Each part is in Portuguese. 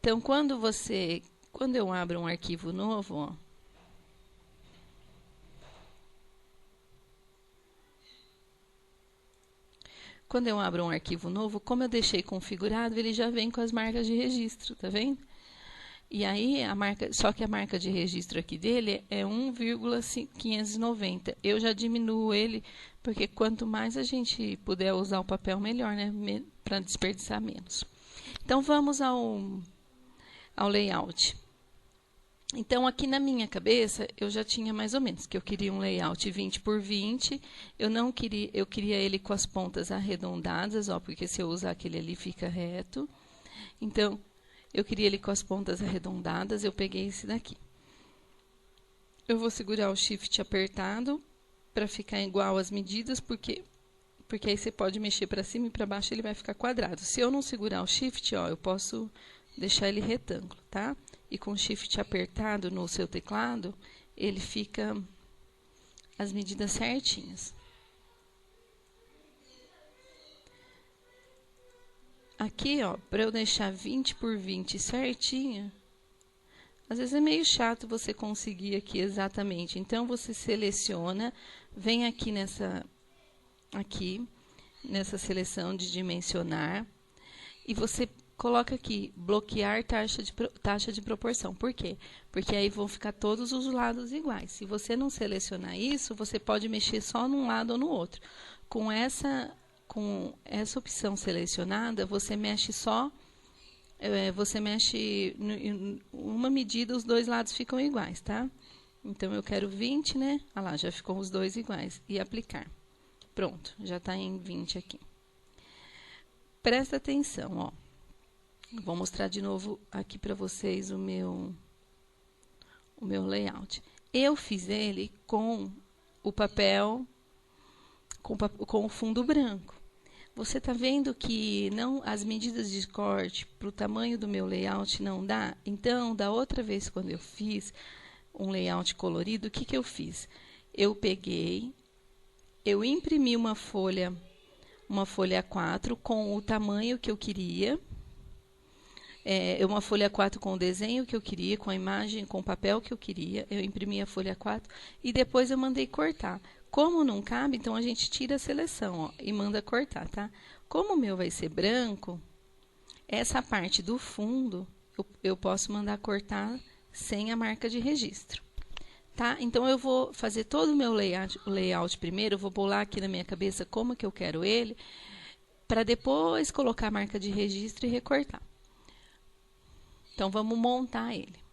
Então, quando eu abro um arquivo novo, ó, quando eu abro um arquivo novo, como eu deixei configurado, ele já vem com as marcas de registro, tá vendo? E aí, só que a marca de registro aqui dele é 1,590. Eu já diminuo ele, porque quanto mais a gente puder usar o papel, melhor, né? Para desperdiçar menos. Então, vamos ao layout. Então, aqui na minha cabeça, eu já tinha mais ou menos, que eu queria um layout 20 por 20. Eu queria ele com as pontas arredondadas, ó, porque se eu usar aquele ali, fica reto. Então, eu queria ele com as pontas arredondadas, eu peguei esse daqui. Eu vou segurar o Shift apertado para ficar igual às medidas, porque aí você pode mexer para cima e para baixo, ele vai ficar quadrado. Se eu não segurar o Shift, ó, eu posso deixar ele retângulo, tá? E com o Shift apertado no seu teclado, ele fica as medidas certinhas. Aqui, ó, para eu deixar 20 por 20 certinho, às vezes é meio chato você conseguir aqui exatamente. Então, você seleciona, vem aqui nessa seleção de dimensionar, e você coloca aqui, bloquear taxa de proporção. Por quê? Porque aí vão ficar todos os lados iguais. Se você não selecionar isso, você pode mexer só num lado ou no outro. Com essa opção selecionada, você mexe uma medida, os dois lados ficam iguais, tá? Então, eu quero 20, né? Ah lá, já ficou os dois iguais. E aplicar. Pronto, já está em 20 aqui. Presta atenção, ó. Vou mostrar de novo aqui para vocês o meu layout. Eu fiz ele com o papel, com o fundo branco. Você está vendo que as medidas de corte para o tamanho do meu layout não dá? Então, da outra vez, quando eu fiz um layout colorido, o que eu fiz? Eu imprimi uma folha A4 com o tamanho que eu queria. Uma folha A4 com o desenho que eu queria, com a imagem, com o papel que eu queria. Eu imprimi a folha A4 e depois eu mandei cortar. Como não cabe, então a gente tira a seleção, ó, e manda cortar, tá? Como o meu vai ser branco, essa parte do fundo eu posso mandar cortar sem a marca de registro, tá? Então, eu vou fazer todo o meu layout primeiro, eu vou bolar aqui na minha cabeça como que eu quero ele, para depois colocar a marca de registro e recortar. Então, vamos montar ele.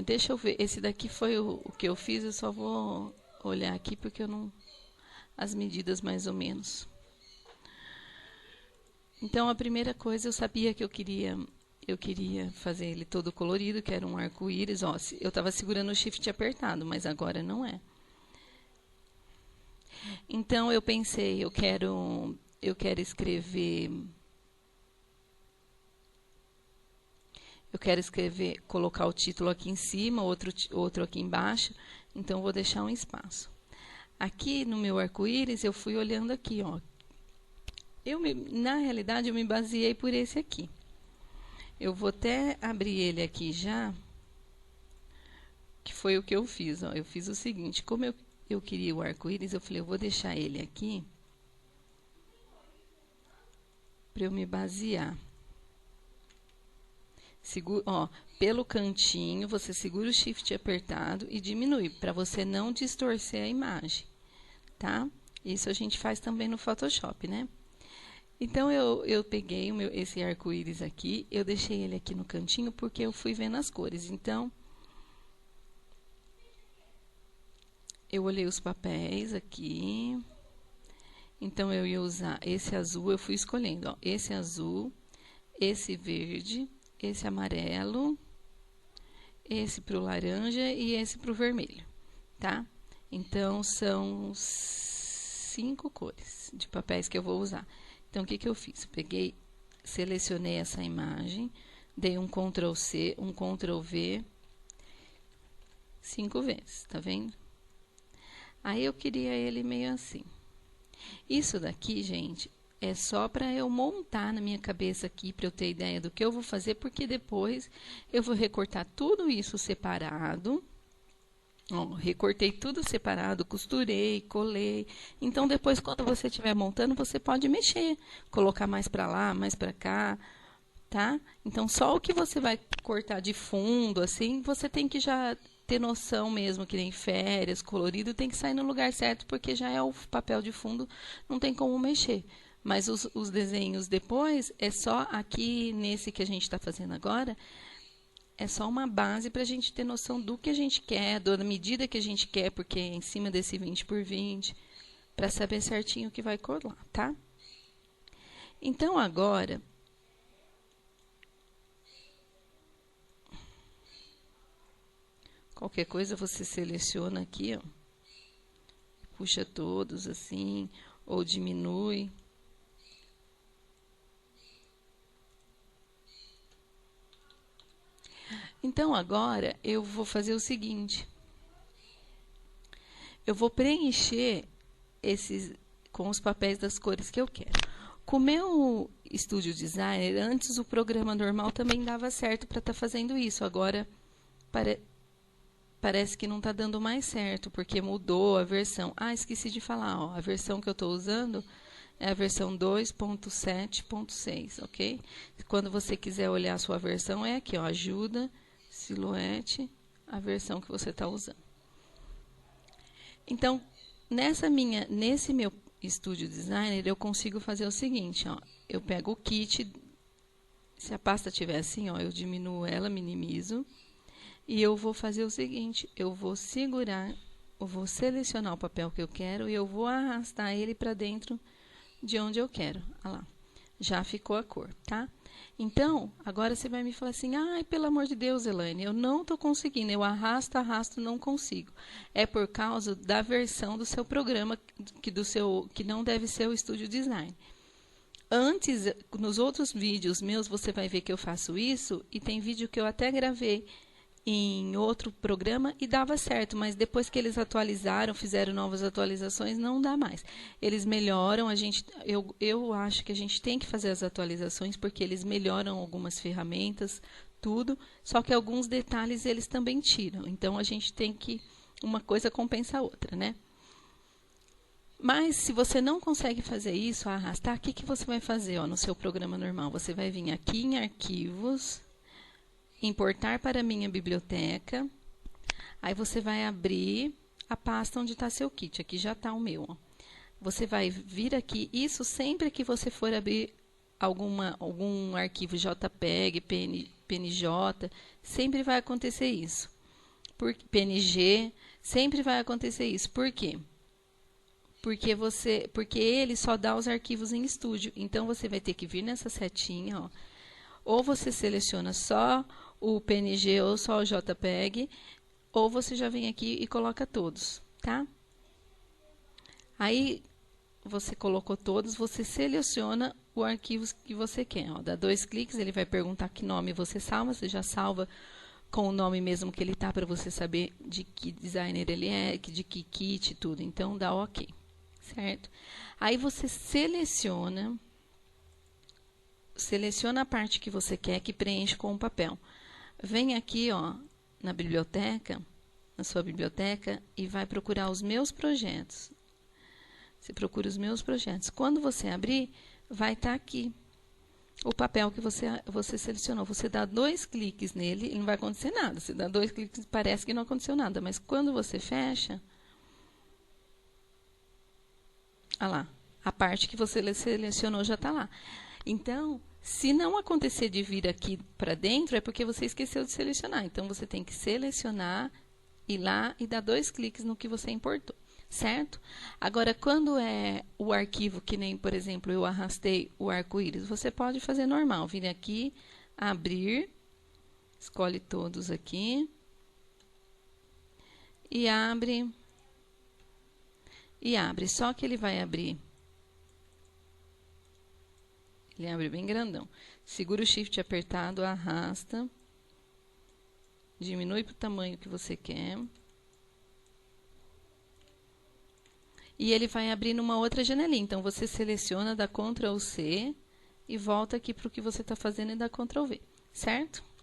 Deixa eu ver, esse daqui foi o que eu fiz, eu só vou olhar aqui porque eu não... as medidas mais ou menos. Então, a primeira coisa, eu sabia que eu queria fazer ele todo colorido, que era um arco-íris. Ó, eu estava segurando o Shift apertado, mas agora não é. Então, eu pensei, eu quero escrever... colocar o título aqui em cima, outro aqui embaixo. Então, vou deixar um espaço. Aqui no meu arco-íris, eu fui olhando aqui, ó. Na realidade, eu me baseei por esse aqui. Eu vou até abrir ele aqui já, que foi o que eu fiz, ó. Eu fiz o seguinte, como eu queria o arco-íris, eu falei, eu vou deixar ele aqui para eu me basear. Pelo cantinho, você segura o Shift apertado e diminui, para você não distorcer a imagem, tá? Isso a gente faz também no Photoshop, né? Então, eu peguei esse arco-íris aqui, eu deixei ele aqui no cantinho, porque eu fui vendo as cores. Então, eu olhei os papéis aqui. Então, eu ia usar esse azul, eu fui escolhendo, ó, esse azul, esse verde, esse amarelo, esse para o laranja e esse para o vermelho, tá? Então, são 5 cores de papéis que eu vou usar. Então, o que eu fiz? Selecionei essa imagem, dei um Ctrl C, um Ctrl V, 5 vezes, tá vendo? Aí, eu queria ele meio assim. Isso daqui, gente, é só para eu montar na minha cabeça aqui, para eu ter ideia do que eu vou fazer, porque depois eu vou recortar tudo isso separado. Ó, recortei tudo separado, costurei, colei. Então, depois, quando você estiver montando, você pode mexer, colocar mais para lá, mais para cá, tá? Então, só o que você vai cortar de fundo, assim, você tem que já ter noção mesmo, que nem férias, colorido, tem que sair no lugar certo, porque já é o papel de fundo, não tem como mexer. Mas os desenhos depois, é só aqui, nesse que a gente está fazendo agora, é só uma base para a gente ter noção do que a gente quer, da medida que a gente quer, porque é em cima desse 20 por 20, para saber certinho o que vai colar, tá? Então, agora, qualquer coisa você seleciona aqui, ó, puxa todos assim, ou diminui. Então, agora, eu vou fazer o seguinte. Eu vou preencher esses com os papéis das cores que eu quero. Com o meu Studio Designer, antes o programa normal também dava certo para estar fazendo isso. Agora, parece que não está dando mais certo, porque mudou a versão. Ah, esqueci de falar, ó, a versão que eu estou usando é a versão 2.7.6, ok? Quando você quiser olhar a sua versão, é aqui, ó, ajuda, silhuete, a versão que você está usando. Então, nesse meu Studio Designer, eu consigo fazer o seguinte, ó, eu pego o kit, se a pasta estiver assim, ó, eu diminuo ela, minimizo, e eu vou fazer o seguinte, eu vou segurar, eu vou selecionar o papel que eu quero e eu vou arrastar ele para dentro de onde eu quero. Olha lá, já ficou a cor, tá? Então, agora você vai me falar assim, ai, pelo amor de Deus, Elaine, eu não estou conseguindo, eu arrasto, não consigo. É por causa da versão do seu programa, que não deve ser o Studio Design. Antes, nos outros vídeos meus, você vai ver que eu faço isso, e tem vídeo que eu até gravei em outro programa e dava certo, mas depois que eles atualizaram, fizeram novas atualizações, não dá mais. Eles melhoram, eu acho que a gente tem que fazer as atualizações porque eles melhoram algumas ferramentas, tudo, só que alguns detalhes eles também tiram. Então a gente tem que, uma coisa compensa a outra, né? Mas se você não consegue fazer isso, arrastar, o que você vai fazer, ó, no seu programa normal? Você vai vir aqui em arquivos, importar para minha biblioteca. Aí você vai abrir a pasta onde está seu kit. Aqui já está o meu. Ó. Você vai vir aqui. Isso sempre que você for abrir algum arquivo JPEG, PNJ, sempre vai acontecer isso. PNG, sempre vai acontecer isso. Por quê? Porque ele só dá os arquivos em estúdio. Então você vai ter que vir nessa setinha, ó. Ou você seleciona só o PNG ou só o JPEG, ou você já vem aqui e coloca todos, tá? Aí, você colocou todos, você seleciona o arquivo que você quer. Ó, dá 2 cliques, ele vai perguntar que nome você salva, você já salva com o nome mesmo que ele tá, para você saber de que designer ele é, de que kit, tudo. Então, dá OK, certo? Aí, você seleciona a parte que você quer que preenche com o papel. Vem aqui, ó, na sua biblioteca, e vai procurar os meus projetos. Você procura os meus projetos. Quando você abrir, vai estar aqui o papel que você selecionou. Você dá 2 cliques nele e não vai acontecer nada. Você dá 2 cliques, parece que não aconteceu nada. Mas quando você fecha, olha lá, a parte que você selecionou já está lá. Então, se não acontecer de vir aqui para dentro, é porque você esqueceu de selecionar. Então, você tem que selecionar, ir lá e dar 2 cliques no que você importou, certo? Agora, quando é o arquivo, que nem, por exemplo, eu arrastei o arco-íris, você pode fazer normal. Vir aqui, abrir, escolhe todos aqui, e abre, Só que ele vai abrir. Ele abre bem grandão. Segura o Shift apertado, arrasta. Diminui para o tamanho que você quer. e ele vai abrir numa outra janelinha. Então, você seleciona, dá Ctrl+C e volta aqui para o que você está fazendo e dá Ctrl+V, certo?